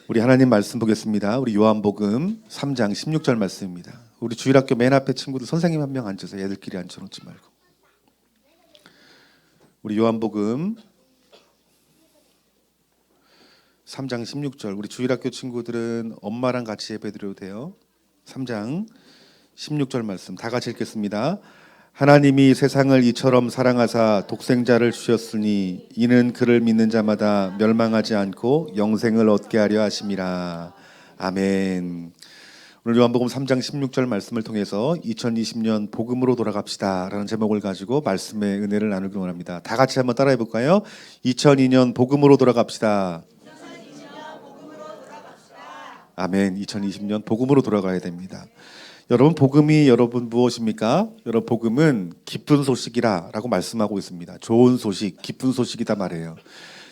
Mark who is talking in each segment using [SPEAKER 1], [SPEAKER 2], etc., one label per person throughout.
[SPEAKER 1] 우리 하나님 말씀 보겠습니다. 우리 요한복음 3장 16절 말씀입니다. 우리 주일학교 맨 앞에 친구들 선생님 한 명 앉으세요. 애들끼리 앉혀놓지 말고. 우리 요한복음 3장 16절. 우리 주일학교 친구들은 엄마랑 같이 예배드려도 돼요. 3장 16절 말씀 다 같이 읽겠습니다. 하나님이 세상을 이처럼 사랑하사 독생자를 주셨으니 이는 그를 믿는 자마다 멸망하지 않고 영생을 얻게 하려 하심이라. 아멘. 오늘 요한복음 3장 16절 말씀을 통해서 2020년 복음으로 돌아갑시다 라는 제목을 가지고 말씀의 은혜를 나누기 원합니다. 다 같이 한번 따라해 볼까요? 2002년 복음으로 돌아갑시다. 아멘. 2020년 복음으로 돌아가야 됩니다. 여러분, 복음이 여러분 무엇입니까? 여러분, 복음은 기쁜 소식이라 라고 말씀하고 있습니다. 좋은 소식, 기쁜 소식이다 말이에요.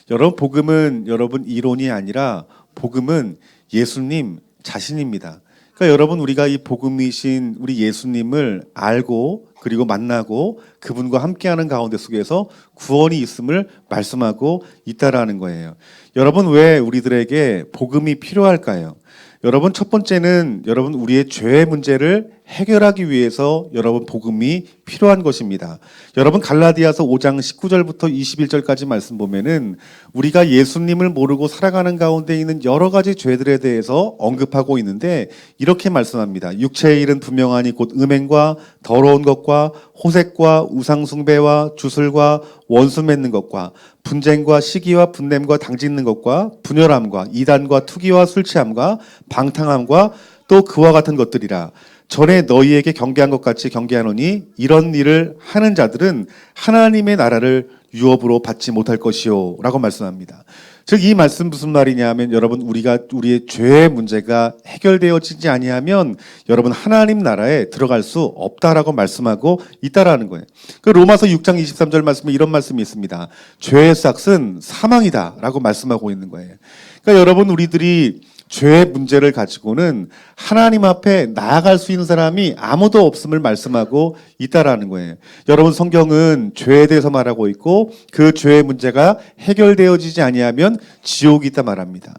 [SPEAKER 1] 여러분, 복음은 여러분 이론이 아니라 복음은 예수님 자신입니다. 그러니까 여러분, 우리가 이 복음이신 우리 예수님을 알고 그리고 만나고 그분과 함께하는 가운데 속에서 구원이 있음을 말씀하고 있다라는 거예요. 여러분, 왜 우리들에게 복음이 필요할까요? 여러분, 첫 번째는 여러분 우리의 죄의 문제를 해결하기 위해서 여러분 복음이 필요한 것입니다. 여러분, 갈라디아서 5장 19절부터 21절까지 말씀 보면은 우리가 예수님을 모르고 살아가는 가운데 있는 여러 가지 죄들에 대해서 언급하고 있는데 이렇게 말씀합니다. 육체의 일은 분명하니 곧 음행과 더러운 것과 호색과 우상숭배와 주술과 원수 맺는 것과 분쟁과 시기와 분냄과 당짓는 것과 분열함과 이단과 투기와 술취함과 방탕함과 또 그와 같은 것들이라. 전에 너희에게 경계한 것 같이 경계하노니 이런 일을 하는 자들은 하나님의 나라를 유업으로 받지 못할 것이요 라고 말씀합니다. 즉, 이 말씀 무슨 말이냐 하면 여러분, 우리의 죄의 문제가 해결되어지지 아니하면 여러분 하나님 나라에 들어갈 수 없다라고 말씀하고 있다라는 거예요. 그 로마서 6장 23절 말씀에 이런 말씀이 있습니다. 죄의 삭은 사망이다 라고 말씀하고 있는 거예요. 그러니까 여러분, 우리들이 죄의 문제를 가지고는 하나님 앞에 나아갈 수 있는 사람이 아무도 없음을 말씀하고 있다라는 거예요. 여러분, 성경은 죄에 대해서 말하고 있고 그 죄의 문제가 해결되어지지 아니하면 지옥이 있다 말합니다.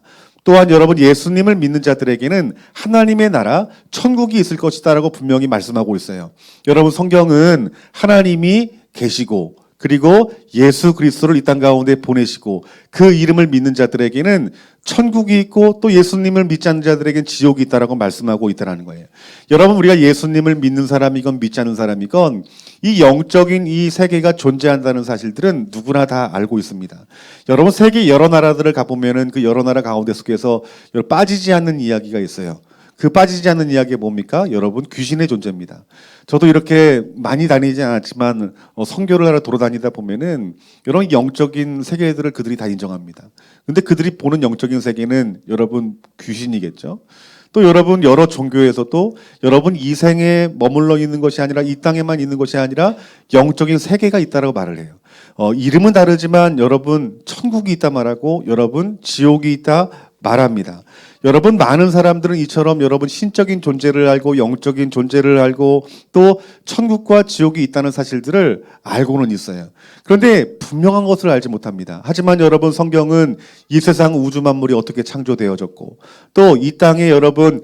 [SPEAKER 1] 또한 여러분, 예수님을 믿는 자들에게는 하나님의 나라, 천국이 있을 것이다라고 분명히 말씀하고 있어요. 여러분, 성경은 하나님이 계시고 그리고 예수 그리스도를 이 땅 가운데 보내시고 그 이름을 믿는 자들에게는 천국이 있고 또 예수님을 믿지 않는 자들에게는 지옥이 있다라고 말씀하고 있다는 거예요. 여러분, 우리가 예수님을 믿는 사람이건 믿지 않는 사람이건 이 영적인 이 세계가 존재한다는 사실들은 누구나 다 알고 있습니다. 여러분, 세계 여러 나라들을 가보면은 그 여러 나라 가운데 속에서 빠지지 않는 이야기가 있어요. 그 빠지지 않는 이야기가 뭡니까? 여러분, 귀신의 존재입니다. 저도 이렇게 많이 다니지 않았지만 선교를 하러 돌아다니다 보면은 이런 영적인 세계들을 그들이 다 인정합니다. 근데 그들이 보는 영적인 세계는 여러분 귀신이겠죠? 또 여러분, 여러 종교에서도 여러분 이 생에 머물러 있는 것이 아니라 이 땅에만 있는 것이 아니라 영적인 세계가 있다라고 말을 해요. 이름은 다르지만 여러분 천국이 있다 말하고 여러분 지옥이 있다 말합니다. 여러분, 많은 사람들은 이처럼 여러분 신적인 존재를 알고 영적인 존재를 알고 또 천국과 지옥이 있다는 사실들을 알고는 있어요. 그런데 분명한 것을 알지 못합니다. 하지만 여러분, 성경은 이 세상 우주 만물이 어떻게 창조되어졌고 또 이 땅에 여러분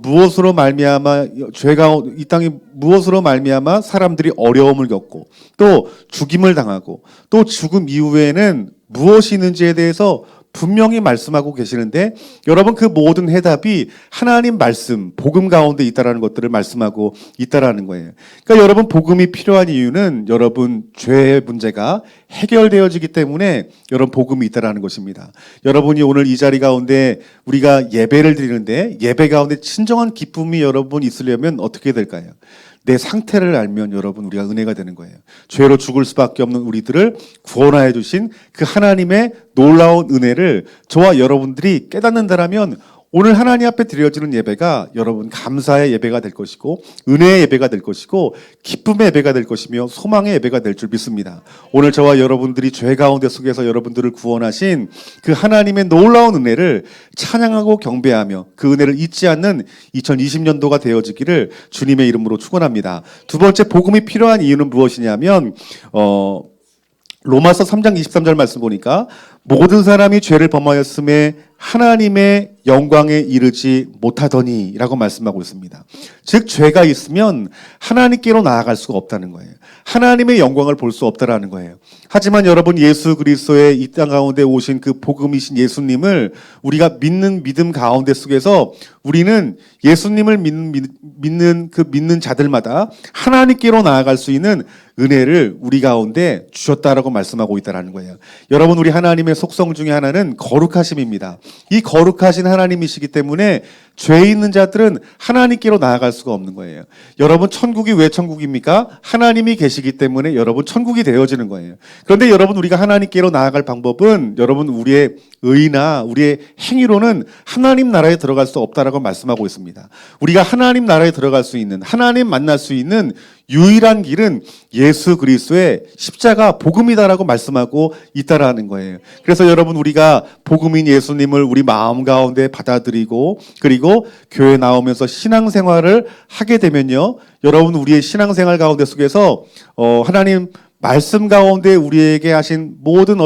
[SPEAKER 1] 무엇으로 말미암아 죄가 이 땅이 무엇으로 말미암아 사람들이 어려움을 겪고 또 죽임을 당하고 또 죽음 이후에는 무엇이 있는지에 대해서 분명히 말씀하고 계시는데 여러분, 그 모든 해답이 하나님 말씀, 복음 가운데 있다라는 것들을 말씀하고 있다라는 거예요. 그러니까 여러분, 복음이 필요한 이유는 여러분 죄의 문제가 해결되어지기 때문에 여러분 복음이 있다라는 것입니다. 여러분이 오늘 이 자리 가운데 우리가 예배를 드리는데 예배 가운데 진정한 기쁨이 여러분 있으려면 어떻게 될까요? 내 상태를 알면 여러분 우리가 은혜가 되는 거예요. 죄로 죽을 수밖에 없는 우리들을 구원하여 주신 그 하나님의 놀라운 은혜를 저와 여러분들이 깨닫는다라면 오늘 하나님 앞에 드려지는 예배가 여러분 감사의 예배가 될 것이고 은혜의 예배가 될 것이고 기쁨의 예배가 될 것이며 소망의 예배가 될 줄 믿습니다. 오늘 저와 여러분들이 죄 가운데 속에서 여러분들을 구원하신 그 하나님의 놀라운 은혜를 찬양하고 경배하며 그 은혜를 잊지 않는 2020년도가 되어지기를 주님의 이름으로 축원합니다. 두 번째, 복음이 필요한 이유는 무엇이냐면 로마서 3장 23절 말씀 보니까 모든 사람이 죄를 범하였음에 하나님의 영광에 이르지 못하더니 라고 말씀하고 있습니다. 즉 죄가 있으면 하나님께로 나아갈 수가 없다는 거예요. 하나님의 영광을 볼 수 없다라는 거예요. 하지만 여러분, 예수 그리스도의 이 땅 가운데 오신 그 복음이신 예수님을 우리가 믿는 믿음 가운데 속에서 우리는 예수님을 믿는 자들마다 하나님께로 나아갈 수 있는 은혜를 우리 가운데 주셨다라고 말씀하고 있다라는 거예요. 여러분, 우리 하나님의 속성 중에 하나는 거룩하심입니다. 이 거룩하신 하나님이시기 때문에 죄 있는 자들은 하나님께로 나아갈 수가 없는 거예요. 여러분, 천국이 왜 천국입니까? 하나님이 계시기 때문에 여러분 천국이 되어지는 거예요. 그런데 여러분, 우리가 하나님께로 나아갈 방법은 여러분 우리의 의나 우리의 행위로는 하나님 나라에 들어갈 수 없다라고 말씀하고 있습니다. 우리가 하나님 나라에 들어갈 수 있는, 하나님 만날 수 있는 유일한 길은 예수 그리스도의 십자가 복음이다라고 말씀하고 있다라는 거예요. 그래서 여러분, 우리가 복음인 예수님을 우리 마음 가운데 받아들이고 그리고 교회 나오면서 신앙생활을 하게 되면요, 여러분 우리의 신앙생활 가운데 속에서 하나님 말씀 가운데 우리에게 하신 모든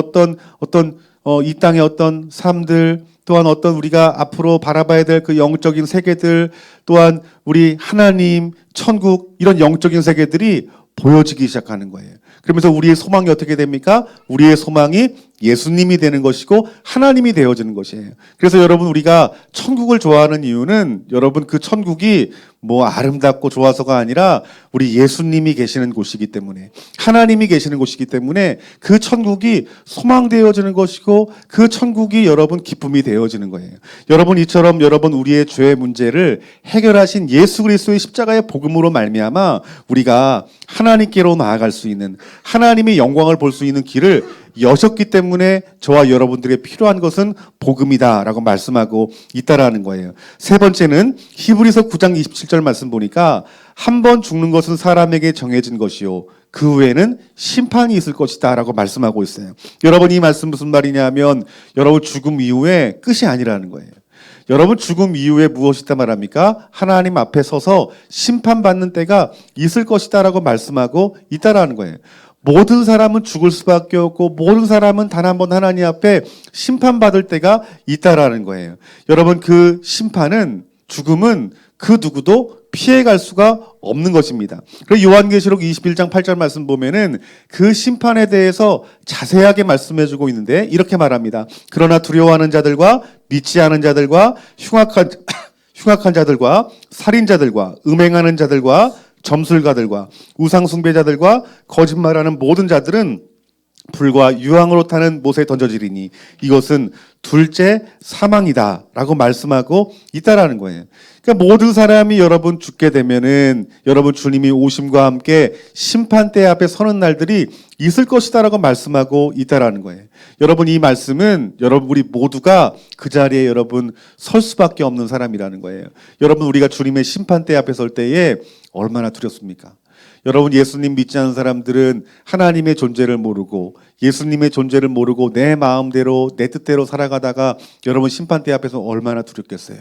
[SPEAKER 1] 이 땅의 어떤 삶들, 또한 어떤 우리가 앞으로 바라봐야 될 그 영적인 세계들, 또한 우리 하나님, 천국, 이런 영적인 세계들이 보여지기 시작하는 거예요. 그러면서 우리의 소망이 어떻게 됩니까? 우리의 소망이 예수님이 되는 것이고 하나님이 되어지는 것이에요. 그래서 여러분, 우리가 천국을 좋아하는 이유는 여러분 그 천국이 뭐 아름답고 좋아서가 아니라 우리 예수님이 계시는 곳이기 때문에, 하나님이 계시는 곳이기 때문에 그 천국이 소망되어지는 것이고 그 천국이 여러분 기쁨이 되어지는 거예요. 여러분, 이처럼 여러분 우리의 죄의 문제를 해결하신 예수 그리스도의 십자가의 복음으로 말미암아 우리가 하나님께로 나아갈 수 있는, 하나님의 영광을 볼 수 있는 길을 여셨기 때문에 저와 여러분들에게 필요한 것은 복음이다라고 말씀하고 있다라는 거예요. 세 번째는 히브리서 9장 27절 말씀 보니까 한 번 죽는 것은 사람에게 정해진 것이요 그 후에는 심판이 있을 것이다 라고 말씀하고 있어요. 여러분, 이 말씀 무슨 말이냐면 여러분 죽음 이후에 끝이 아니라는 거예요. 여러분 죽음 이후에 무엇이 있다 말합니까? 하나님 앞에 서서 심판받는 때가 있을 것이다 라고 말씀하고 있다라는 거예요. 모든 사람은 죽을 수밖에 없고 모든 사람은 단 한 번 하나님 앞에 심판받을 때가 있다라는 거예요. 여러분, 그 심판은, 죽음은 그 누구도 피해갈 수가 없는 것입니다. 그리고 요한계시록 21장 8절 말씀 보면은 그 심판에 대해서 자세하게 말씀해주고 있는데 이렇게 말합니다. 그러나 두려워하는 자들과 믿지 않은 자들과 흉악한 자들과 살인자들과 음행하는 자들과 점술가들과 우상숭배자들과 거짓말하는 모든 자들은 불과 유황으로 타는 못에 던져지리니 이것은 둘째 사망이다 라고 말씀하고 있다라는 거예요. 그러니까 모든 사람이 여러분 죽게 되면은 여러분 주님이 오심과 함께 심판대 앞에 서는 날들이 있을 것이다 라고 말씀하고 있다라는 거예요. 여러분, 이 말씀은 여러분 우리 모두가 그 자리에 여러분 설 수밖에 없는 사람이라는 거예요. 여러분, 우리가 주님의 심판대 앞에 설 때에 얼마나 두렵습니까? 여러분, 예수님 믿지 않는 사람들은 하나님의 존재를 모르고 예수님의 존재를 모르고 내 마음대로 내 뜻대로 살아가다가 여러분 심판대 앞에서 얼마나 두렵겠어요.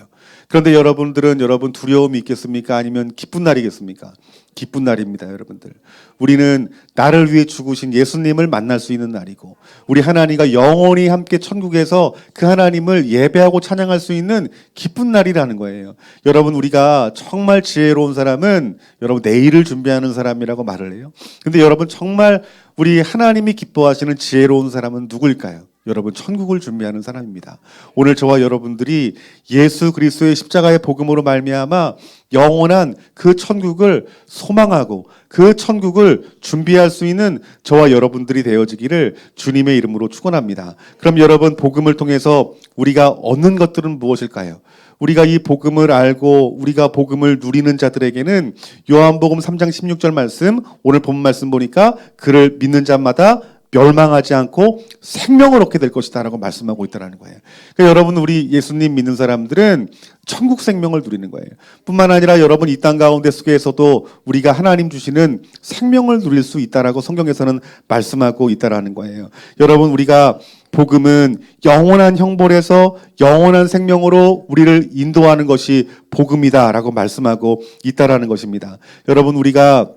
[SPEAKER 1] 그런데 여러분들은 여러분 두려움이 있겠습니까? 아니면 기쁜 날이겠습니까? 기쁜 날입니다, 여러분들. 우리는 나를 위해 죽으신 예수님을 만날 수 있는 날이고 우리 하나님과 영원히 함께 천국에서 그 하나님을 예배하고 찬양할 수 있는 기쁜 날이라는 거예요. 여러분, 우리가 정말 지혜로운 사람은 여러분 내일을 준비하는 사람이라고 말을 해요. 근데 여러분, 정말 우리 하나님이 기뻐하시는 지혜로운 사람은 누구일까요? 여러분, 천국을 준비하는 사람입니다. 오늘 저와 여러분들이 예수 그리스도의 십자가의 복음으로 말미암아 영원한 그 천국을 소망하고 그 천국을 준비할 수 있는 저와 여러분들이 되어지기를 주님의 이름으로 축원합니다. 그럼 여러분, 복음을 통해서 우리가 얻는 것들은 무엇일까요? 우리가 이 복음을 알고 우리가 복음을 누리는 자들에게는 요한복음 3장 16절 말씀, 오늘 본 말씀 보니까 그를 믿는 자마다 멸망하지 않고 생명을 얻게 될 것이다 라고 말씀하고 있다는 거예요. 그러니까 여러분, 우리 예수님 믿는 사람들은 천국 생명을 누리는 거예요. 뿐만 아니라 여러분 이 땅 가운데 속에서도 우리가 하나님 주시는 생명을 누릴 수 있다라고 성경에서는 말씀하고 있다라는 거예요. 여러분, 우리가 복음은 영원한 형벌에서 영원한 생명으로 우리를 인도하는 것이 복음이다라고 말씀하고 있다라는 것입니다. 여러분, 우리가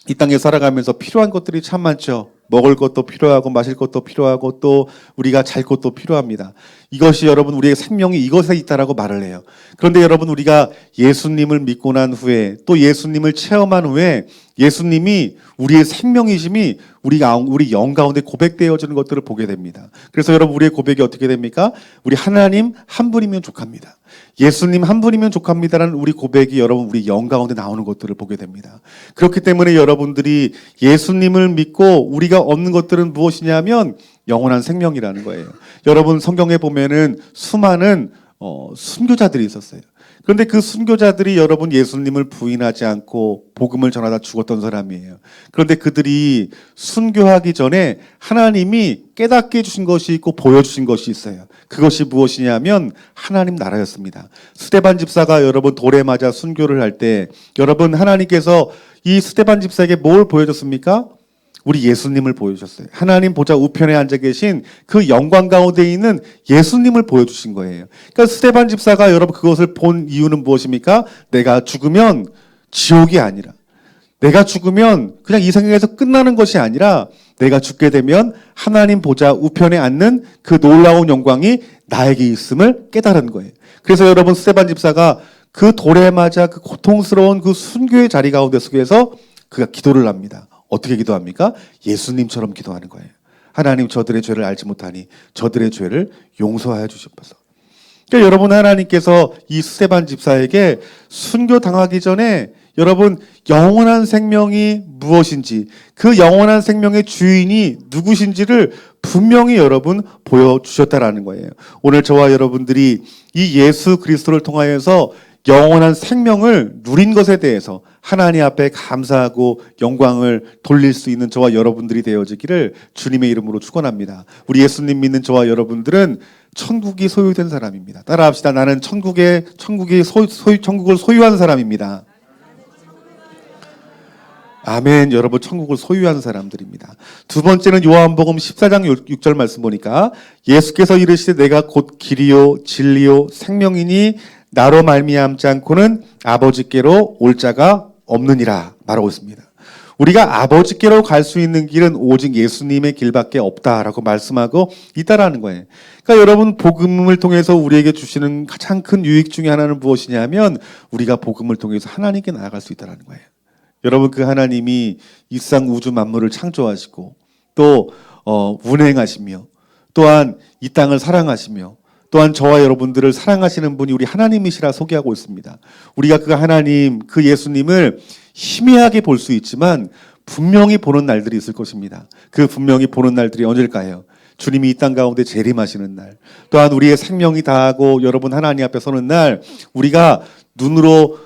[SPEAKER 1] 이 땅에 살아가면서 필요한 것들이 참 많죠. 먹을 것도 필요하고 마실 것도 필요하고 또 우리가 잘 것도 필요합니다. 이것이 여러분 우리의 생명이 이것에 있다라고 말을 해요. 그런데 여러분 우리가 예수님을 믿고 난 후에 또 예수님을 체험한 후에 예수님이 우리의 생명이심이 우리 영 가운데 고백되어지는 것들을 보게 됩니다. 그래서 여러분 우리의 고백이 어떻게 됩니까? 우리 하나님 한 분이면 족합니다. 예수님 한 분이면 족합니다라는 우리 고백이 여러분 우리 영 가운데 나오는 것들을 보게 됩니다. 그렇기 때문에 여러분들이 예수님을 믿고 우리가 얻는 것들은 무엇이냐면 영원한 생명이라는 거예요. 여러분 성경에 보면은 수많은 순교자들이 있었어요. 그런데 그 순교자들이 여러분 예수님을 부인하지 않고 복음을 전하다 죽었던 사람이에요. 그런데 그들이 순교하기 전에 하나님이 깨닫게 해주신 것이 있고 보여주신 것이 있어요. 그것이 무엇이냐면 하나님 나라였습니다. 스데반 집사가 여러분 돌에 맞아 순교를 할 때 여러분 하나님께서 이 스데반 집사에게 뭘 보여줬습니까? 우리 예수님을 보여주셨어요. 하나님 보좌 우편에 앉아 계신 그 영광 가운데 있는 예수님을 보여주신 거예요. 그러니까 스데반 집사가 여러분 그것을 본 이유는 무엇입니까? 내가 죽으면 지옥이 아니라 내가 죽으면 그냥 이 세상에서 끝나는 것이 아니라 내가 죽게 되면 하나님 보좌 우편에 앉는 그 놀라운 영광이 나에게 있음을 깨달은 거예요. 그래서 여러분 스데반 집사가 그 돌에 맞아 그 고통스러운 그 순교의 자리 가운데 속에서 그가 기도를 합니다. 어떻게 기도합니까? 예수님처럼 기도하는 거예요. 하나님 저들의 죄를 알지 못하니 저들의 죄를 용서하여 주시옵소서. 그러니까 여러분 하나님께서 이 스데반 집사에게 순교 당하기 전에 여러분 영원한 생명이 무엇인지 그 영원한 생명의 주인이 누구신지를 분명히 여러분 보여주셨다라는 거예요. 오늘 저와 여러분들이 이 예수 그리스도를 통하여서 영원한 생명을 누린 것에 대해서 하나님 앞에 감사하고 영광을 돌릴 수 있는 저와 여러분들이 되어지기를 주님의 이름으로 축원합니다. 우리 예수님 믿는 저와 여러분들은 천국이 소유된 사람입니다. 따라합시다. 나는 천국을 소유한 사람입니다. 아멘. 여러분 천국을 소유한 사람들입니다. 두 번째는 요한복음 14장 6절 말씀 보니까 예수께서 이르시되 내가 곧 길이요 진리요 생명이니 나로 말미암지 않고는 아버지께로 올 자가 없느니라 말하고 있습니다. 우리가 아버지께로 갈 수 있는 길은 오직 예수님의 길밖에 없다라고 말씀하고 있다라는 거예요. 그러니까 여러분 복음을 통해서 우리에게 주시는 가장 큰 유익 중에 하나는 무엇이냐면 우리가 복음을 통해서 하나님께 나아갈 수 있다라는 거예요. 여러분 그 하나님이 이 세상 우주 만물을 창조하시고 또 운행하시며 또한 이 땅을 사랑하시며 또한 저와 여러분들을 사랑하시는 분이 우리 하나님이시라 소개하고 있습니다. 우리가 그 하나님, 그 예수님을 희미하게 볼 수 있지만 분명히 보는 날들이 있을 것입니다. 그 분명히 보는 날들이 언제일까요? 주님이 이 땅 가운데 재림하시는 날, 또한 우리의 생명이 다하고 여러분 하나님 앞에 서는 날, 우리가 눈으로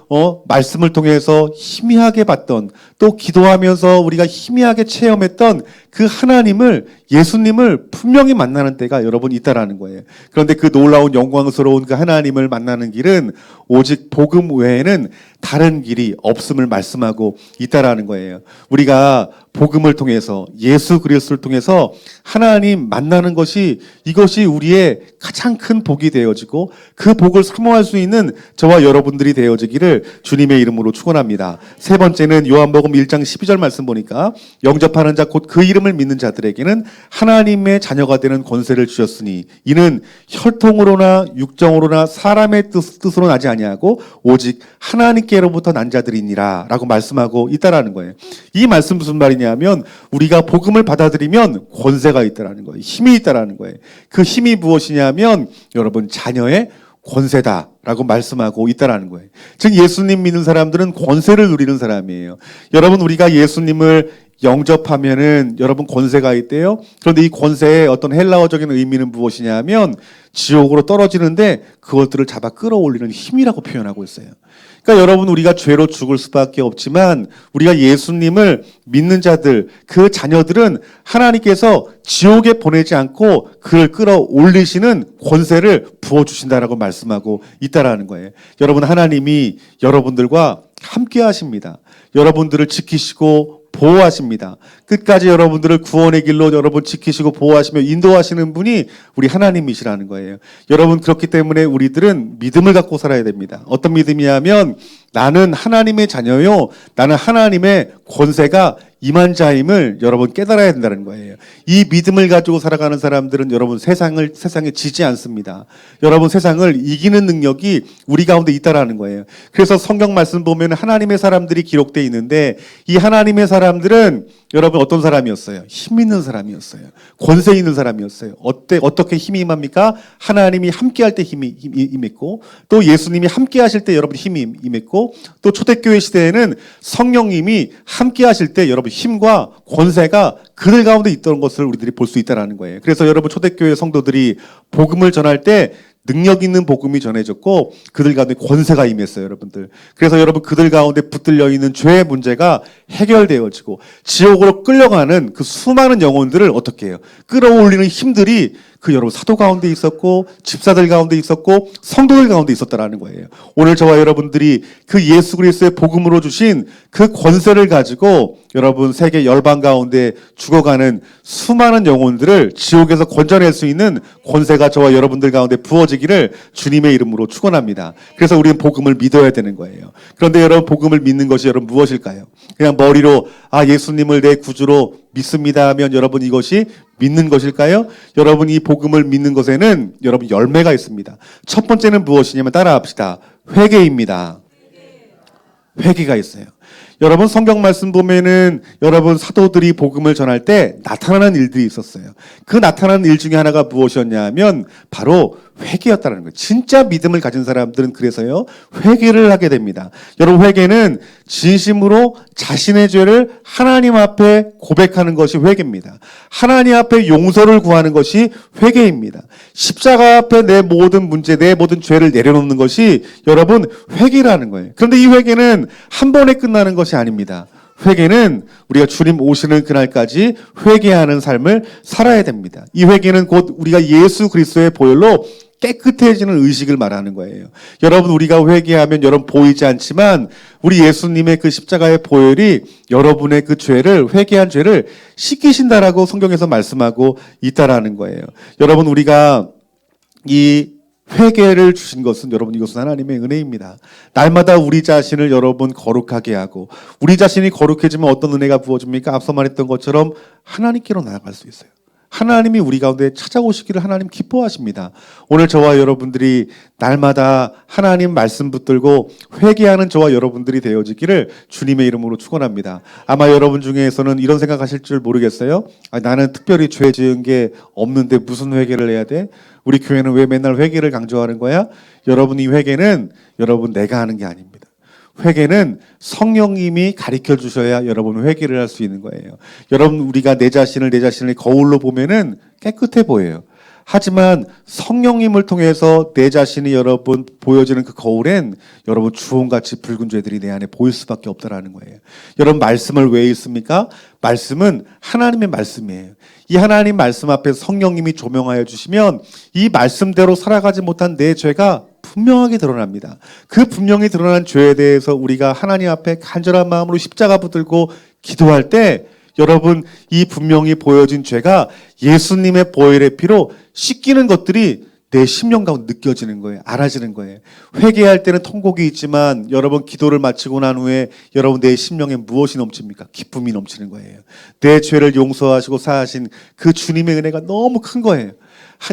[SPEAKER 1] 말씀을 통해서 희미하게 봤던 또 기도하면서 우리가 희미하게 체험했던 그 하나님을 예수님을 분명히 만나는 때가 여러분 있다라는 거예요. 그런데 그 놀라운 영광스러운 그 하나님을 만나는 길은 오직 복음 외에는 다른 길이 없음을 말씀하고 있다라는 거예요. 우리가 복음을 통해서 예수 그리스도를 통해서 하나님 만나는 것이 이것이 우리의 가장 큰 복이 되어지고 그 복을 사모할 수 있는 저와 여러분들이 되어지기를 주님의 이름으로 축원합니다. 세 번째는 요한복음 1장 12절 말씀 보니까 영접하는 자 곧 그 이름을 믿는 자들에게는 하나님의 자녀가 되는 권세를 주셨으니 이는 혈통으로나 육정으로나 사람의 뜻으로 나지 아니하고 오직 하나님께로부터 난 자들이니라 라고 말씀하고 있다라는 거예요. 이 말씀 무슨 말이냐면 우리가 복음을 받아들이면 권세가 있다라는 거예요. 힘이 있다라는 거예요. 그 힘이 무엇이냐면 여러분 자녀의 권세다라고 말씀하고 있다라는 거예요. 즉 예수님 믿는 사람들은 권세를 누리는 사람이에요. 여러분 우리가 예수님을 영접하면은 여러분 권세가 있대요. 그런데 이 권세의 어떤 헬라어적인 의미는 무엇이냐면 지옥으로 떨어지는데 그것들을 잡아 끌어올리는 힘이라고 표현하고 있어요. 그러니까 여러분 우리가 죄로 죽을 수밖에 없지만 우리가 예수님을 믿는 자들 그 자녀들은 하나님께서 지옥에 보내지 않고 그를 끌어올리시는 권세를 부어주신다라고 말씀하고 있다라는 거예요. 여러분 하나님이 여러분들과 함께 하십니다. 여러분들을 지키시고 보호하십니다. 끝까지 여러분들을 구원의 길로 여러분 지키시고 보호하시며 인도하시는 분이 우리 하나님이시라는 거예요. 여러분 그렇기 때문에 우리들은 믿음을 갖고 살아야 됩니다. 어떤 믿음이냐면 나는 하나님의 자녀요. 나는 하나님의 권세가 임한 자임을 여러분 깨달아야 된다는 거예요. 이 믿음을 가지고 살아가는 사람들은 여러분 세상에 지지 않습니다. 여러분 세상을 이기는 능력이 우리 가운데 있다라는 거예요. 그래서 성경 말씀 보면 하나님의 사람들이 기록되어 있는데 이 하나님의 사람들은 여러분 어떤 사람이었어요? 힘 있는 사람이었어요. 권세 있는 사람이었어요. 어떻게 힘이 임합니까? 하나님이 함께할 때 힘이 임했고 또 예수님이 함께하실 때 여러분 힘이 임했고 또 초대교회 시대에는 성령님이 함께하실 때 여러분 힘과 권세가 그들 가운데 있던 것을 우리들이 볼 수 있다는 거예요. 그래서 여러분 초대교회 성도들이 복음을 전할 때 능력 있는 복음이 전해졌고 그들 가운데 권세가 임했어요, 여러분들. 그래서 여러분 그들 가운데 붙들려 있는 죄의 문제가 해결되어지고 지옥으로 끌려가는 그 수많은 영혼들을 어떻게 해요? 끌어올리는 힘들이 그 여러분 사도 가운데 있었고 집사들 가운데 있었고 성도들 가운데 있었다라는 거예요. 오늘 저와 여러분들이 그 예수 그리스도의 복음으로 주신 그 권세를 가지고 여러분 세계 열방 가운데 죽어가는 수많은 영혼들을 지옥에서 건져낼 수 있는 권세가 저와 여러분들 가운데 부어지기를 주님의 이름으로 축원합니다. 그래서 우리는 복음을 믿어야 되는 거예요. 그런데 여러분 복음을 믿는 것이 여러분 무엇일까요? 그냥 머리로 예수님을 내 구주로 믿습니다 하면 여러분 이것이 믿는 것일까요? 여러분 이 복음을 믿는 것에는 여러분 열매가 있습니다. 첫 번째는 무엇이냐면 따라합시다. 회개입니다. 회개가 있어요. 여러분 성경 말씀 보면은 여러분 사도들이 복음을 전할 때 나타나는 일들이 있었어요. 그 나타나는 일 중에 하나가 무엇이었냐 하면 바로 회개였다는 거예요. 진짜 믿음을 가진 사람들은 그래서요 회개를 하게 됩니다. 여러분 회개는 진심으로 자신의 죄를 하나님 앞에 고백하는 것이 회개입니다. 하나님 앞에 용서를 구하는 것이 회개입니다. 십자가 앞에 내 모든 문제, 내 모든 죄를 내려놓는 것이 여러분 회개라는 거예요. 그런데 이 회개는 한 번에 끝나는 것이 아닙니다. 회개는 우리가 주님 오시는 그날까지 회개하는 삶을 살아야 됩니다. 이 회개는 곧 우리가 예수 그리스도의 보혈로 깨끗해지는 의식을 말하는 거예요. 여러분 우리가 회개하면 여러분 보이지 않지만 우리 예수님의 그 십자가의 보혈이 여러분의 그 죄를 회개한 죄를 씻기신다라고 성경에서 말씀하고 있다라는 거예요. 여러분 우리가 이 회개를 주신 것은 여러분 이것은 하나님의 은혜입니다. 날마다 우리 자신을 여러분 거룩하게 하고 우리 자신이 거룩해지면 어떤 은혜가 부어집니까? 앞서 말했던 것처럼 하나님께로 나아갈 수 있어요. 하나님이 우리 가운데 찾아오시기를 하나님 기뻐하십니다. 오늘 저와 여러분들이 날마다 하나님 말씀 붙들고 회개하는 저와 여러분들이 되어지기를 주님의 이름으로 축원합니다. 아마 여러분 중에서는 이런 생각하실 줄 모르겠어요. 나는 특별히 죄 지은 게 없는데 무슨 회개를 해야 돼? 우리 교회는 왜 맨날 회개를 강조하는 거야? 여러분 이 회개는 여러분 내가 하는 게 아닙니다. 회개는 성령님이 가르쳐 주셔야 여러분 회개를 할 수 있는 거예요. 여러분 우리가 내 자신을 거울로 보면은 깨끗해 보여요. 하지만 성령님을 통해서 내 자신이 여러분 보여지는 그 거울엔 여러분 주홍같이 붉은 죄들이 내 안에 보일 수밖에 없다라는 거예요. 여러분 말씀을 왜 읽습니까? 말씀은 하나님의 말씀이에요. 이 하나님 말씀 앞에 성령님이 조명하여 주시면 이 말씀대로 살아가지 못한 내 죄가 분명하게 드러납니다. 그 분명히 드러난 죄에 대해서 우리가 하나님 앞에 간절한 마음으로 십자가 붙들고 기도할 때 여러분 이 분명히 보여진 죄가 예수님의 보혈의 피로 씻기는 것들이 내 심령 가운데 느껴지는 거예요. 알아지는 거예요. 회개할 때는 통곡이 있지만 여러분 기도를 마치고 난 후에 여러분 내 심령에 무엇이 넘칩니까? 기쁨이 넘치는 거예요. 내 죄를 용서하시고 사하신 그 주님의 은혜가 너무 큰 거예요.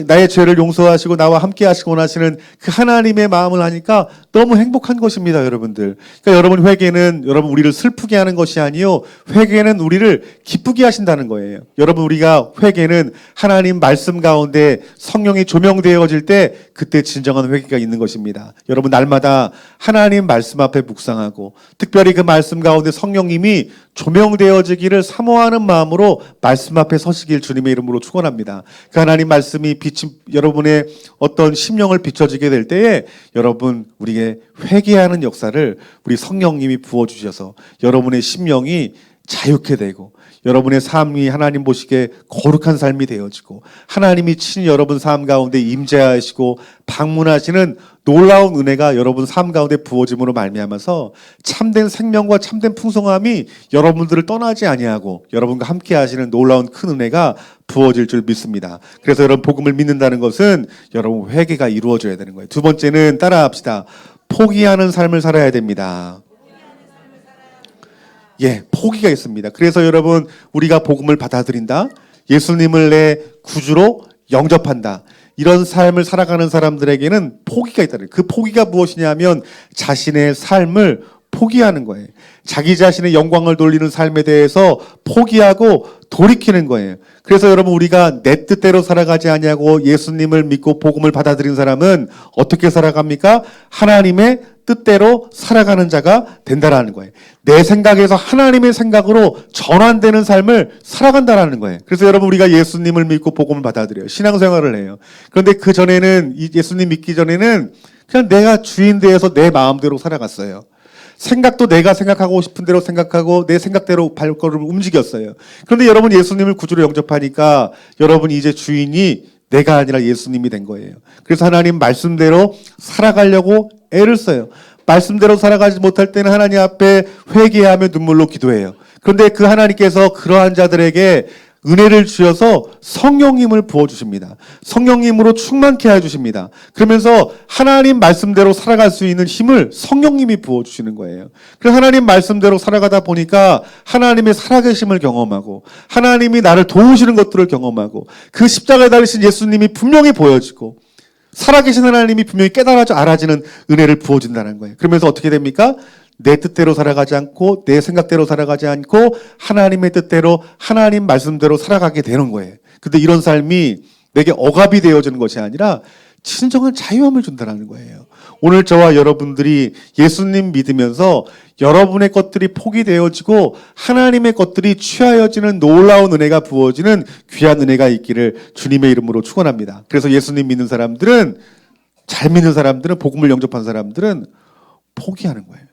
[SPEAKER 1] 나의 죄를 용서하시고 나와 함께 하시고 원하시는 그 하나님의 마음을 하니까 너무 행복한 것입니다, 여러분들. 그러니까 여러분 회개는 여러분 우리를 슬프게 하는 것이 아니요. 회개는 우리를 기쁘게 하신다는 거예요. 여러분 우리가 회개는 하나님 말씀 가운데 성령이 조명되어질 때 그때 진정한 회개가 있는 것입니다. 여러분 날마다 하나님 말씀 앞에 묵상하고 특별히 그 말씀 가운데 성령님이 조명되어지기를 사모하는 마음으로 말씀 앞에 서시길 주님의 이름으로 축원합니다. 그 하나님 말씀이 여러분의 어떤 심령을 비춰지게 될 때에 여러분 우리에게 회개하는 역사를 우리 성령님이 부어주셔서 여러분의 심령이 자유케 되고 여러분의 삶이 하나님 보시기에 거룩한 삶이 되어지고 하나님이 친히 여러분 삶 가운데 임재하시고 방문하시는 놀라운 은혜가 여러분 삶 가운데 부어짐으로 말미암아서 참된 생명과 참된 풍성함이 여러분들을 떠나지 아니하고 여러분과 함께 하시는 놀라운 큰 은혜가 부어질 줄 믿습니다. 그래서 여러분 복음을 믿는다는 것은 여러분 회개가 이루어져야 되는 거예요. 두 번째는 따라합시다. 포기하는 삶을 살아야 됩니다. 포기가 있습니다. 그래서 여러분, 우리가 복음을 받아들인다, 예수님을 내 구주로 영접한다, 이런 삶을 살아가는 사람들에게는 포기가 있다는 거예요. 그 포기가 무엇이냐면 자신의 삶을 포기하는 거예요. 자기 자신의 영광을 돌리는 삶에 대해서 포기하고 돌이키는 거예요. 그래서 여러분, 우리가 내 뜻대로 살아가지 아니하고 예수님을 믿고 복음을 받아들인 사람은 어떻게 살아갑니까? 하나님의 뜻대로 살아가는 자가 된다라는 거예요. 내 생각에서 하나님의 생각으로 전환되는 삶을 살아간다라는 거예요. 그래서 여러분, 우리가 예수님을 믿고 복음을 받아들여요. 신앙생활을 해요. 그런데 그 전에는, 예수님 믿기 전에는 그냥 내가 주인 되어서 내 마음대로 살아갔어요. 생각도 내가 생각하고 싶은 대로 생각하고 내 생각대로 발걸음을 움직였어요. 그런데 여러분, 예수님을 구주로 영접하니까 여러분, 이제 주인이 내가 아니라 예수님이 된 거예요. 그래서 하나님 말씀대로 살아가려고 애를 써요. 말씀대로 살아가지 못할 때는 하나님 앞에 회개하며 눈물로 기도해요. 그런데 그 하나님께서 그러한 자들에게 은혜를 주셔서 성령님을 부어주십니다. 성령님으로 충만케 해주십니다. 그러면서 하나님 말씀대로 살아갈 수 있는 힘을 성령님이 부어주시는 거예요. 그래서 하나님 말씀대로 살아가다 보니까 하나님의 살아계심을 경험하고 하나님이 나를 도우시는 것들을 경험하고 그 십자가에 달리신 예수님이 분명히 보여지고 살아계신 하나님이 분명히 깨달아져 알아지는 은혜를 부어준다는 거예요. 그러면서 어떻게 됩니까? 내 뜻대로 살아가지 않고 내 생각대로 살아가지 않고 하나님의 뜻대로 하나님 말씀대로 살아가게 되는 거예요. 근데 이런 삶이 내게 억압이 되어지는 것이 아니라 진정한 자유함을 준다는 거예요. 오늘 저와 여러분들이 예수님 믿으면서 여러분의 것들이 포기되어지고 하나님의 것들이 취하여지는 놀라운 은혜가 부어지는 귀한 은혜가 있기를 주님의 이름으로 축원합니다. 그래서 예수님 믿는 사람들은, 잘 믿는 사람들은, 복음을 영접한 사람들은 포기하는 거예요.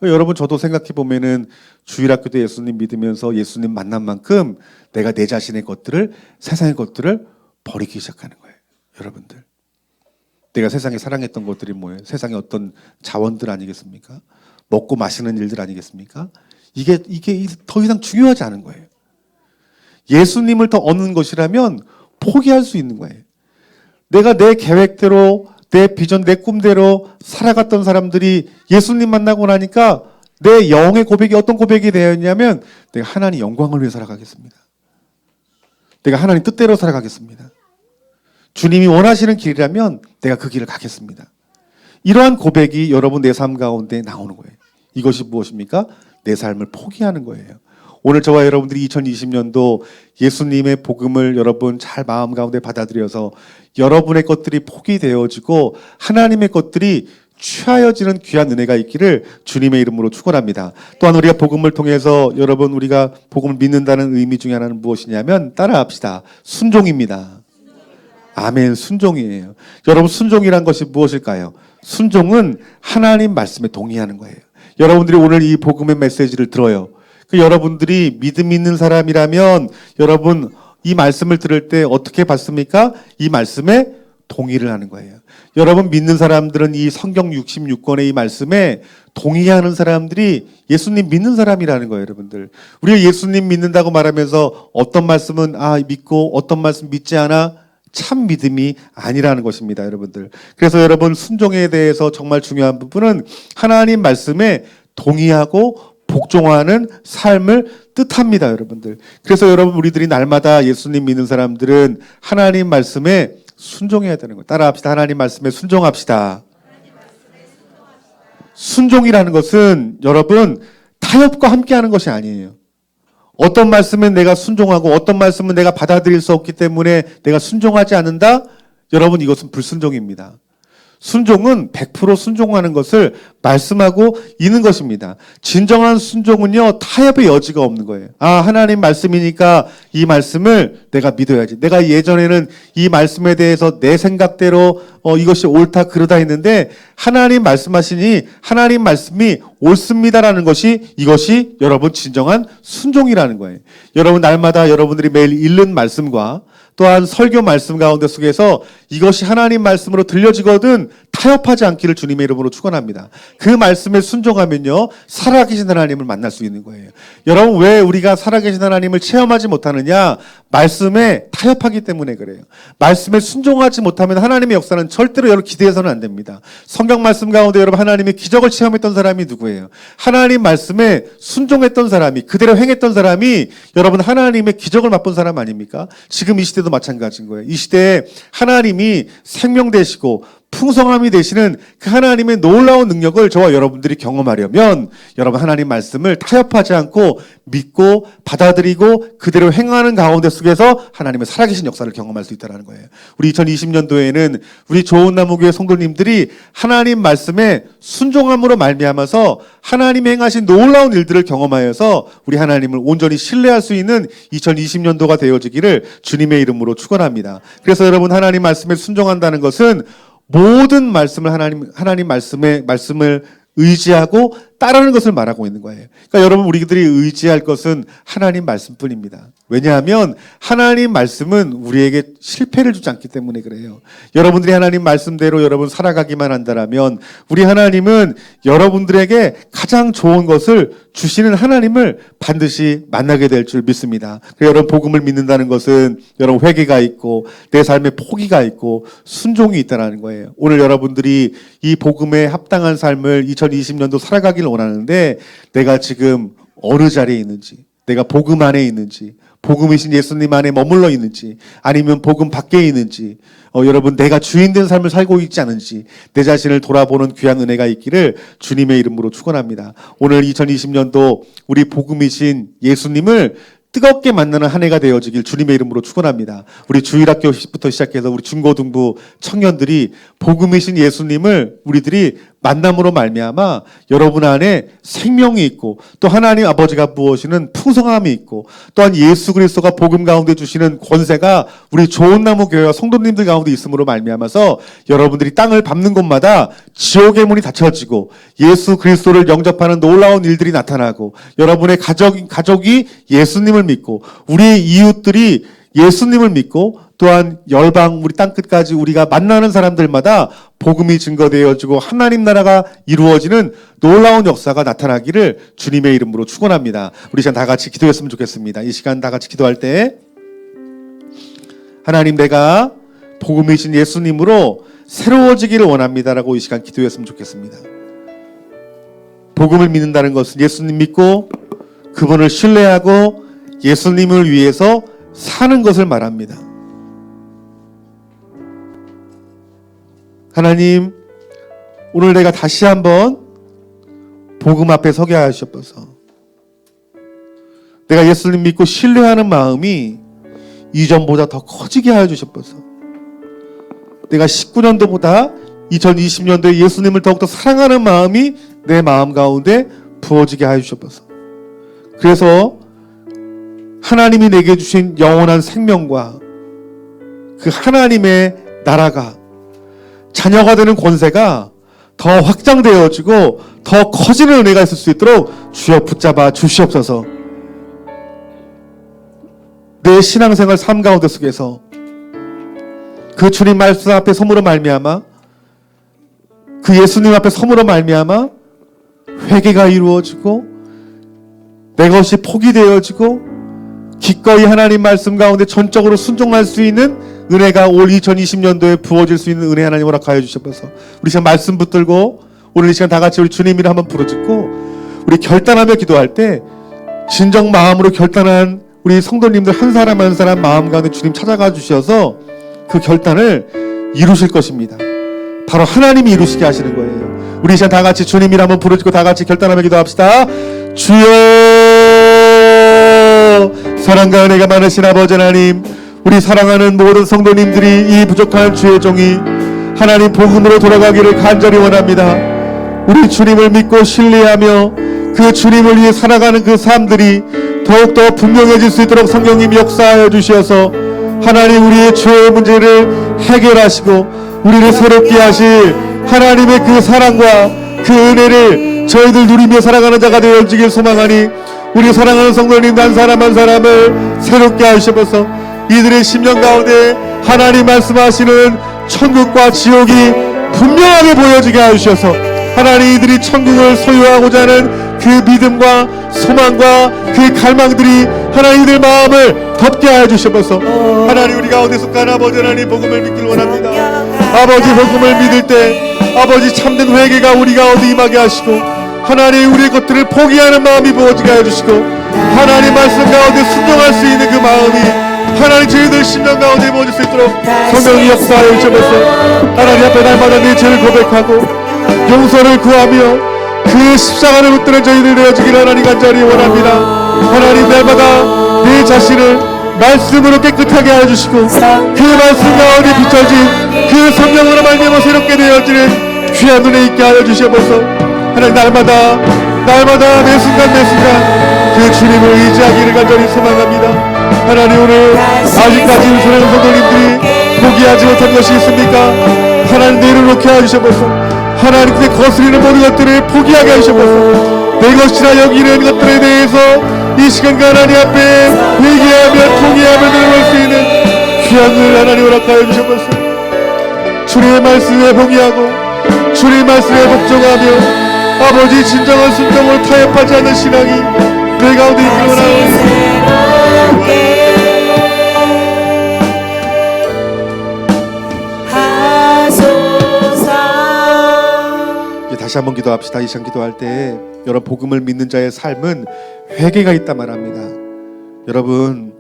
[SPEAKER 1] 여러분, 저도 생각해 보면은 주일학교 때 예수님 믿으면서 예수님 만난 만큼 내가 내 자신의 것들을, 세상의 것들을 버리기 시작하는 거예요. 여러분들, 내가 세상에 사랑했던 것들이 뭐예요? 세상의 어떤 자원들 아니겠습니까? 먹고 마시는 일들 아니겠습니까? 이게 더 이상 중요하지 않은 거예요. 예수님을 더 얻는 것이라면 포기할 수 있는 거예요. 내가 내 계획대로, 내 비전, 내 꿈대로 살아갔던 사람들이 예수님 만나고 나니까 내 영의 고백이 어떤 고백이 되었냐면, 내가 하나님 영광을 위해 살아가겠습니다. 내가 하나님 뜻대로 살아가겠습니다. 주님이 원하시는 길이라면 내가 그 길을 가겠습니다. 이러한 고백이 여러분 내 삶 가운데 나오는 거예요. 이것이 무엇입니까? 내 삶을 포기하는 거예요. 오늘 저와 여러분들이 2020년도 예수님의 복음을 여러분 잘 마음 가운데 받아들여서 여러분의 것들이 포기되어지고 하나님의 것들이 취하여지는 귀한 은혜가 있기를 주님의 이름으로 축원합니다. 또한 우리가 복음을 통해서 여러분, 우리가 복음을 믿는다는 의미 중에 하나는 무엇이냐면 따라합시다. 순종입니다. 아멘. 순종이에요. 여러분, 순종이란 것이 무엇일까요? 순종은 하나님 말씀에 동의하는 거예요. 여러분들이 오늘 이 복음의 메시지를 들어요. 그 여러분들이 믿음 있는 사람이라면 여러분 이 말씀을 들을 때 어떻게 받습니까? 이 말씀에 동의를 하는 거예요. 여러분, 믿는 사람들은 이 성경 66권의 이 말씀에 동의하는 사람들이 예수님 믿는 사람이라는 거예요. 여러분들, 우리가 예수님 믿는다고 말하면서 어떤 말씀은 믿고 어떤 말씀 믿지 않아, 참 믿음이 아니라는 것입니다. 여러분들, 그래서 여러분, 순종에 대해서 정말 중요한 부분은 하나님 말씀에 동의하고 복종하는 삶을 뜻합니다. 여러분들, 그래서 여러분, 우리들이 날마다 예수님 믿는 사람들은 하나님 말씀에 순종해야 되는 거예요. 따라합시다. 하나님 말씀에 순종합시다. 순종이라는 것은 여러분 타협과 함께하는 것이 아니에요. 어떤 말씀은 내가 순종하고 어떤 말씀은 내가 받아들일 수 없기 때문에 내가 순종하지 않는다? 여러분, 이것은 불순종입니다. 순종은 100% 순종하는 것을 말씀하고 있는 것입니다. 진정한 순종은요, 타협의 여지가 없는 거예요. 하나님 말씀이니까 이 말씀을 내가 믿어야지. 내가 예전에는 이 말씀에 대해서 내 생각대로 이것이 옳다 그러다 했는데 하나님 말씀하시니 하나님 말씀이 옳습니다라는 것이, 이것이 여러분 진정한 순종이라는 거예요. 여러분, 날마다 여러분들이 매일 읽는 말씀과 또한 설교 말씀 가운데 속에서 이것이 하나님 말씀으로 들려지거든 타협하지 않기를 주님의 이름으로 축원합니다. 그 말씀에 순종하면요, 살아계신 하나님을 만날 수 있는 거예요. 여러분, 왜 우리가 살아계신 하나님을 체험하지 못하느냐? 말씀에 타협하기 때문에 그래요. 말씀에 순종하지 못하면 하나님의 역사는 절대로 여러분 기대해서는 안 됩니다. 성경 말씀 가운데 여러분 하나님의 기적을 체험했던 사람이 누구예요? 하나님 말씀에 순종했던 사람이, 그대로 행했던 사람이 여러분 하나님의 기적을 맛본 사람 아닙니까? 지금 이 시대도 마찬가지인 거예요. 이 시대에 하나님이 생명 되시고 풍성함이 되시는 그 하나님의 놀라운 능력을 저와 여러분들이 경험하려면 여러분 하나님 말씀을 타협하지 않고 믿고 받아들이고 그대로 행하는 가운데 속에서 하나님의 살아계신 역사를 경험할 수 있다는 거예요. 우리 2020년도에는 우리 좋은 나무교회 성도님들이 하나님 말씀에 순종함으로 말미암아서 하나님이 행하신 놀라운 일들을 경험하여서 우리 하나님을 온전히 신뢰할 수 있는 2020년도가 되어지기를 주님의 이름으로 축원합니다. 그래서 여러분 하나님 말씀에 순종한다는 것은 모든 말씀을 하나님 말씀을 의지하고 따르는 것을 말하고 있는 거예요. 그러니까 여러분 우리들이 의지할 것은 하나님 말씀뿐입니다. 왜냐하면 하나님 말씀은 우리에게 실패를 주지 않기 때문에 그래요. 여러분들이 하나님 말씀대로 여러분 살아가기만 한다면 우리 하나님은 여러분들에게 가장 좋은 것을 주시는 하나님을 반드시 만나게 될 줄 믿습니다. 그래서 여러분 복음을 믿는다는 것은 여러분 회개가 있고 내 삶에 포기가 있고 순종이 있다는 거예요. 오늘 여러분들이 이 복음에 합당한 삶을 2020년도 살아가기를 원하는데 내가 지금 어느 자리에 있는지, 내가 복음 안에 있는지, 복음이신 예수님 안에 머물러 있는지, 아니면 복음 밖에 있는지, 여러분 내가 주인된 삶을 살고 있지 않은지 내 자신을 돌아보는 귀한 은혜가 있기를 주님의 이름으로 축원합니다. 오늘 2020년도 우리 복음이신 예수님을 뜨겁게 만나는 한 해가 되어지길 주님의 이름으로 축원합니다. 우리 주일학교부터 시작해서 우리 중고등부 청년들이 복음이신 예수님을 우리들이 만남으로 말미암아 여러분 안에 생명이 있고 또 하나님 아버지가 부어주시는 풍성함이 있고 또한 예수 그리스도가 복음 가운데 주시는 권세가 우리 좋은 나무 교회와 성도님들 가운데 있음으로 말미암아서 여러분들이 땅을 밟는 곳마다 지옥의 문이 닫혀지고 예수 그리스도를 영접하는 놀라운 일들이 나타나고 여러분의 가족이 예수님을 믿고 우리의 이웃들이 예수님을 믿고 또한 열방 우리 땅끝까지 우리가 만나는 사람들마다 복음이 증거되어지고 하나님 나라가 이루어지는 놀라운 역사가 나타나기를 주님의 이름으로 축원합니다. 우리 시간 다 같이 기도했으면 좋겠습니다. 이 시간 다 같이 기도할 때 하나님 내가 복음이신 예수님으로 새로워지기를 원합니다라고 이 시간 기도했으면 좋겠습니다. 복음을 믿는다는 것은 예수님 믿고 그분을 신뢰하고 예수님을 위해서 사는 것을 말합니다. 하나님, 오늘 내가 다시 한번 복음 앞에 서게 하셔서 내가 예수님 믿고 신뢰하는 마음이 이전보다 더 커지게 하여 주셔서 내가 19년도보다 2020년도에 예수님을 더욱더 사랑하는 마음이 내 마음 가운데 부어지게 하여 주셔서 그래서 하나님이 내게 주신 영원한 생명과 그 하나님의 나라가 자녀가 되는 권세가 더 확장되어지고 더 커지는 은혜가 있을 수 있도록 주여 붙잡아 주시옵소서. 내 신앙생활 삶 가운데 속에서 그 주님 말씀 앞에 서므로 말미암아 그 예수님 앞에 서므로 말미암아 회개가 이루어지고 내 것이 포기되어지고 기꺼이 하나님 말씀 가운데 전적으로 순종할 수 있는 은혜가 올 2020년도에 부어질 수 있는 은혜 하나님 허락하여 주셔서 우리 시간 말씀 붙들고 오늘 이 시간 다 같이 우리 주님이를 한번 부르짖고 우리 결단하며 기도할 때 진정 마음으로 결단한 우리 성도님들 한 사람 한 사람 마음 가운데 주님 찾아가 주셔서 그 결단을 이루실 것입니다. 바로 하나님이 이루시게 하시는 거예요. 우리 이 시간 다 같이 주님이를 한번 부르짖고 다 같이 결단하며 기도합시다. 주여 사랑과 은혜가 많으신 아버지 하나님, 우리 사랑하는 모든 성도님들이 이 부족한 주의 종이 하나님 복음으로 돌아가기를 간절히 원합니다. 우리 주님을 믿고 신뢰하며 그 주님을 위해 살아가는 그 삶들이 더욱더 분명해질 수 있도록 성령님 역사하여 주셔서 하나님 우리의 죄의 문제를 해결하시고 우리를 새롭게 하실 하나님의 그 사랑과 그 은혜를 저희들 누리며 살아가는 자가 되어지길 소망하니 우리 사랑하는 성도님 한 사람 한 사람을 새롭게 하시면서 이들의 심령 가운데 하나님 말씀하시는 천국과 지옥이 분명하게 보여지게 하셔서 하나님 이들이 천국을 소유하고자 하는 그 믿음과 소망과 그 갈망들이 하나님 이들 마음을 덮게 하여 주셔서 하나님 우리 가운데 속한 아버지 하나님 복음을 믿길 원합니다. 아버지 복음을 믿을 때 아버지 참된 회개가 우리 가운데 임하게 하시고 하나님 우리의 것들을 포기하는 마음이 부어지게 하여 주시고 하나님 말씀 가운데 순종할 수 있는 그 마음이 하나님 저희들 심령 가운데 부어질 수 있도록 성령이 역사하여 주셔서 하나님 앞에 날마다 내 죄를 고백하고 용서를 구하며 그 십자가를 붙드는 저희들 되어지기를 하나님 간절히 원합니다. 하나님 날마다 내 자신을 말씀으로 깨끗하게 하여 주시고 그 말씀 가운데 비춰진 그 성령으로 말미암아 새롭게 되어지는 귀한 눈에 있게 하여 주셔서 하나님 날마다 매 순간 그 주님을 의지하기를 간절히 소망합니다. 하나님 오늘 아직까지 유소년 성도님들이 포기하지 못한 것이 있습니까? 하나님 내려놓게 하셔서 하나님께 거스리는 모든 것들을 포기하게 하셔서 내 것이라 여기는 것들에 대해서 이 시간과 하나님 앞에 회개하며 통회하며 내려올 수 있는 귀한을 하나님 허락하여 주셔서 주님의 말씀에 봉의하고 주님의 말씀에 복종하며 아버지 진정한 순종을 타협하지 않는 신앙이 내 가운데 있기를 원하옵니다. 다시 한번 기도합시다. 이 시간 기도할 때 여러분 복음을 믿는 자의 삶은 회개가 있단 말합니다. 여러분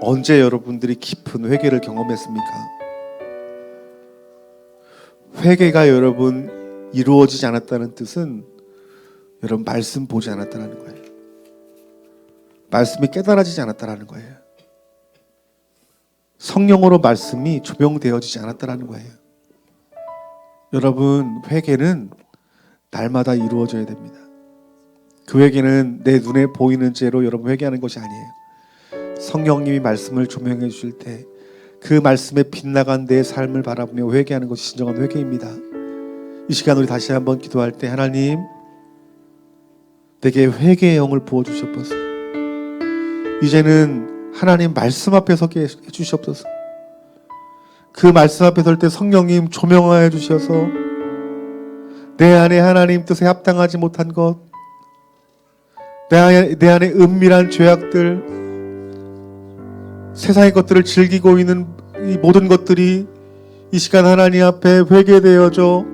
[SPEAKER 1] 언제 여러분들이 깊은 회개를 경험했습니까? 회개가 여러분 이루어지지 않았다는 뜻은 여러분 말씀 보지 않았다는 거예요. 말씀이 깨달아지지 않았다는 거예요. 성령으로 말씀이 조명되어지지 않았다는 거예요. 여러분 회개는 날마다 이루어져야 됩니다. 그 회개는 내 눈에 보이는 죄로 여러분 회개하는 것이 아니에요. 성령님이 말씀을 조명해 주실 때 그 말씀에 빗나간 내 삶을 바라보며 회개하는 것이 진정한 회개입니다. 이 시간 우리 다시 한번 기도할 때 하나님 내게 회개의 영을 부어주시옵소서. 이제는 하나님 말씀 앞에 서게 해주시옵소서. 그 말씀 앞에 설 때 성령님 조명하여 주셔서 내 안에 하나님 뜻에 합당하지 못한 것, 내 안에 은밀한 죄악들, 세상의 것들을 즐기고 있는 이 모든 것들이 이 시간 하나님 앞에 회개되어져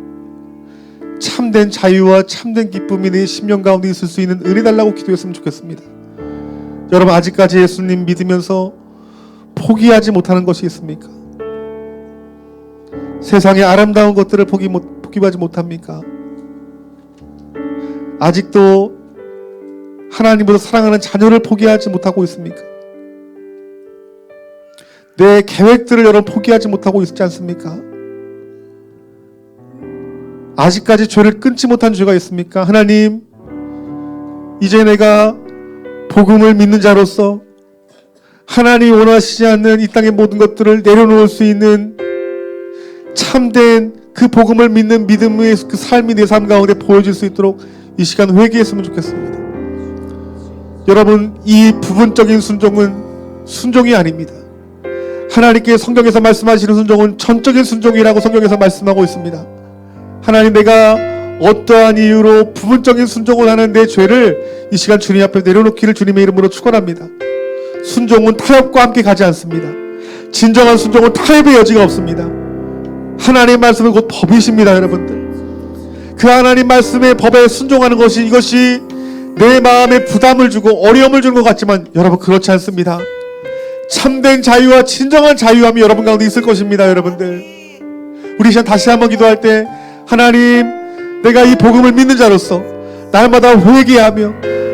[SPEAKER 1] 참된 자유와 참된 기쁨이 내 심령 가운데 있을 수 있는 은혜 달라고 기도했으면 좋겠습니다. 여러분 아직까지 예수님 믿으면서 포기하지 못하는 것이 있습니까? 세상의 아름다운 것들을 포기하지 못합니까? 아직도 하나님보다 사랑하는 자녀를 포기하지 못하고 있습니까? 내 계획들을 여러분 포기하지 못하고 있지 않습니까? 아직까지 죄를 끊지 못한 죄가 있습니까? 하나님, 이제 내가 복음을 믿는 자로서 하나님이 원하시지 않는 이 땅의 모든 것들을 내려놓을 수 있는 참된 그 복음을 믿는 믿음의 그 삶이 내 삶 가운데 보여질 수 있도록 이 시간 회개했으면 좋겠습니다. 여러분 이 부분적인 순종은 순종이 아닙니다. 하나님께 성경에서 말씀하시는 순종은 전적인 순종이라고 성경에서 말씀하고 있습니다. 하나님 내가 어떠한 이유로 부분적인 순종을 하는 내 죄를 이 시간 주님 앞에 내려놓기를 주님의 이름으로 축원합니다. 순종은 타협과 함께 가지 않습니다. 진정한 순종은 타협의 여지가 없습니다. 하나님의 말씀은 곧 법이십니다. 여러분들 그 하나님 말씀의 법에 순종하는 것이 이것이 내 마음에 부담을 주고 어려움을 주는 것 같지만 여러분 그렇지 않습니다. 참된 자유와 진정한 자유함이 여러분 가운데 있을 것입니다. 여러분들 우리 시간 다시 한번 기도할 때 하나님 내가 이 복음을 믿는 자로서 날마다 회개하며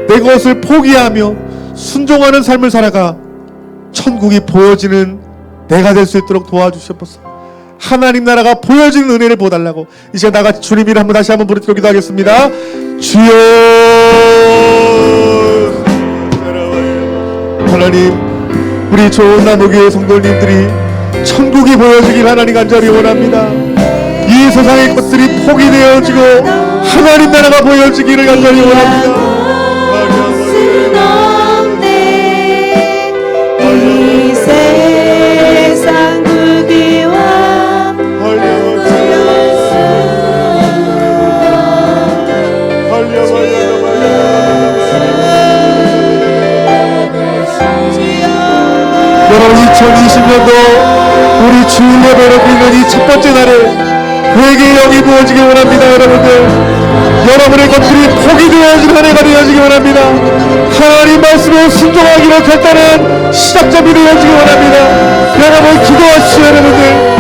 [SPEAKER 1] 내 것을 포기하며 순종하는 삶을 살아가 천국이 보여지는 내가 될 수 있도록 도와주시옵소서. 하나님 나라가 보여지는 은혜를 보달라고 이 시간 나같이 주님 이름 다시 한번 부르짖고 기도하겠습니다. 주여 하나님 우리 좋은 나무교회 성도님들이 천국이 보여지길 하나님 간절히 원합니다. 이 세상의 것들이 포기되어지고 하나님 나라가 보여지기를 간절히 원합니다.
[SPEAKER 2] 이 세상 부귀와
[SPEAKER 1] 여러분 2020년도 우리 주일 예배를 드리는 이 첫 번째 날에 회개의 영이 부어지기 원합니다. 여러분의 것들이 포기 되어지는 한 해가 되어지기 원합니다. 하나님 말씀에 순종하기로 결단한 시작점이 되어지기 원합니다. 여러분 기도하시죠. 여러분들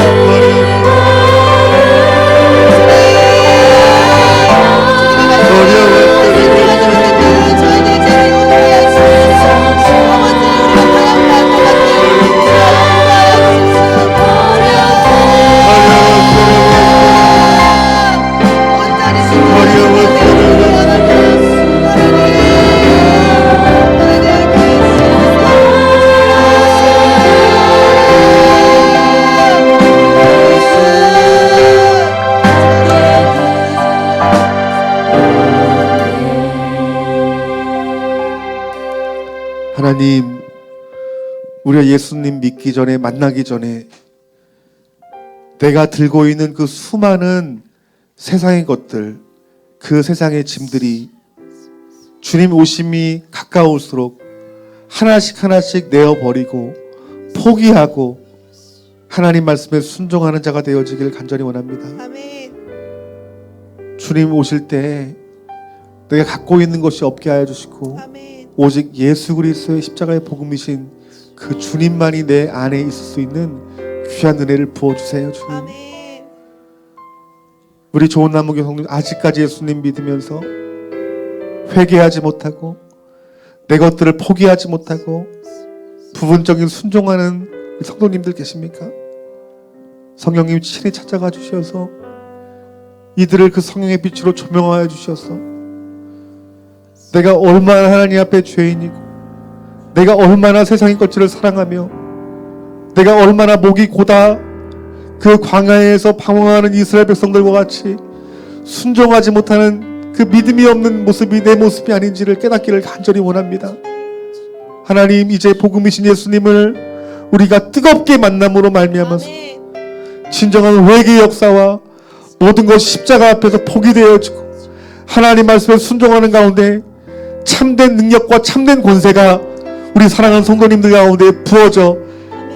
[SPEAKER 1] 하나님, 우리가 예수님 믿기 전에, 만나기 전에 내가 들고 있는 그 수많은 세상의 것들, 그 세상의 짐들이 주님 오심이 가까울수록 하나씩 하나씩 내어버리고 포기하고 하나님 말씀에 순종하는 자가 되어지길 간절히 원합니다.
[SPEAKER 2] 아멘.
[SPEAKER 1] 주님 오실 때 내가 갖고 있는 것이 없게 하여 주시고
[SPEAKER 2] 아멘.
[SPEAKER 1] 오직 예수 그리스도의 십자가의 복음이신 그 주님만이 내 안에 있을 수 있는 귀한 은혜를 부어주세요. 주님.
[SPEAKER 2] 아멘.
[SPEAKER 1] 우리 좋은 나무교 성도 아직까지 예수님 믿으면서 회개하지 못하고 내 것들을 포기하지 못하고 부분적인 순종하는 성도님들 계십니까? 성령님 친히 찾아가 주셔서 이들을 그 성령의 빛으로 조명하여 주셔서 내가 얼마나 하나님 앞에 죄인이고 내가 얼마나 세상의 것들을 사랑하며 내가 얼마나 목이 고다 그 광야에서 방황하는 이스라엘 백성들과 같이 순종하지 못하는 그 믿음이 없는 모습이 내 모습이 아닌지를 깨닫기를 간절히 원합니다. 하나님, 이제 복음이신 예수님을 우리가 뜨겁게 만남으로 말미암아서 진정한 회개의 역사와 모든 것이 십자가 앞에서 포기되어지고 하나님 말씀에 순종하는 가운데 참된 능력과 참된 권세가 우리 사랑하는 성도님들 가운데 부어져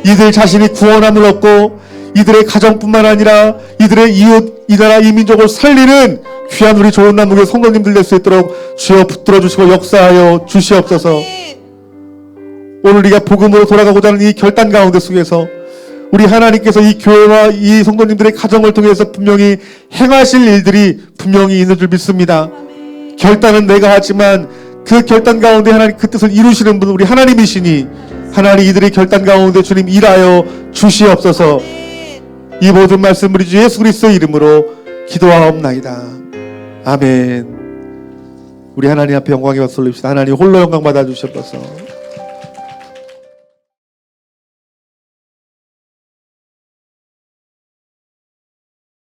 [SPEAKER 1] 이들 자신이 구원함을 얻고 이들의 가정뿐만 아니라 이들의 이웃, 이 나라, 이 민족을 살리는 귀한 우리 좋은 나무의 성도님들 될 수 있도록 주여 붙들어 주시고 역사하여 주시옵소서. 오늘 우리가 복음으로 돌아가고자 하는 이 결단 가운데 속에서 우리 하나님께서 이 교회와 이 성도님들의 가정을 통해서 분명히 행하실 일들이 분명히 있는 줄 믿습니다. 결단은 내가 하지만 그 결단 가운데 하나님 그 뜻을 이루시는 분은 우리 하나님이시니 하나님 이들의 결단 가운데 주님 일하여 주시옵소서. 이 모든 말씀 우리 주 예수 그리스도의 이름으로 기도하옵나이다. 아멘. 우리 하나님 앞에 영광의 박수 올립시다. 하나님 홀로 영광 받아 주시옵소서.